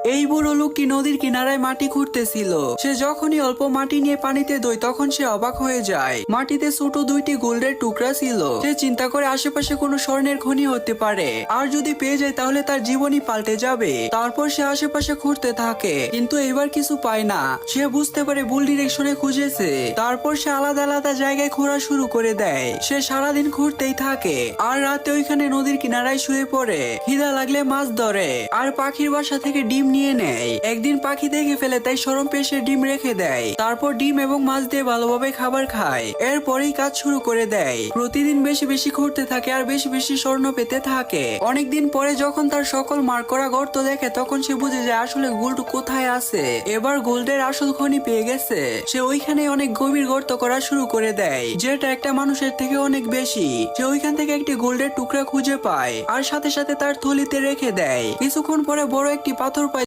এই বুড়ো লোকটি নদীর কিনারায় মাটি খুঁড়তেছিল। সে যখনই অল্প মাটি নিয়ে পানিতে দোয় তখন সে অবাক হয়ে যায়। মাটিতে ছোট দুইটি গোল্ডের টুকরা ছিল। সে চিন্তা করে আশেপাশে কোনো স্বর্ণের খনি হতে পারে, আর যদি পেয়ে যায় তাহলে তার জীবনই পাল্টে যাবে। তারপর সে আশেপাশে খুঁড়তে থাকে, কিন্তু এবার কিছু পায় না। সে বুঝতে পারে ভুল ডিরেকশনে খুঁজেছে। তারপর সে আলাদা আলাদা জায়গায় খোঁড়া শুরু করে দেয়। সে সারাদিন খুঁড়তেই থাকে, আর রাতে ওইখানে নদীর কিনারায় শুয়ে পড়ে। খিদা লাগলে মাছ ধরে, আর পাখির বাসা থেকে ডিম নিয়ে নেয়। একদিন পাখি দেখে ফেলে, তাই শরম পেয়ে সে ডিম রেখে দেয়। তারপর ডিম এবং মাছ দিয়ে ভালোভাবে খাবার খায়। এরপরেই কাজ শুরু করে দেয়। প্রতিদিন বেশি বেশি খুঁড়তে থাকে আর বেশি বেশি স্বর্ণ পেতে থাকে। অনেকদিন পরে যখন তার সকল মার্ক করা গর্ত দেখে তখন সে বুঝে যায় আসলে গোল্ড কোথায় আছে। এবার গোল্ডের আসল খনি পেয়ে গেছে। সে ওইখানে অনেক গভীর গর্ত করা শুরু করে দেয়, যেটা একটা মানুষের থেকে অনেক বেশি। সে ওইখান থেকে একটি গোল্ডের টুকরা খুঁজে পায়, আর সাথে সাথে তার থলিতে রেখে দেয়। কিছুক্ষণ পরে বড় একটি পাথর পায়।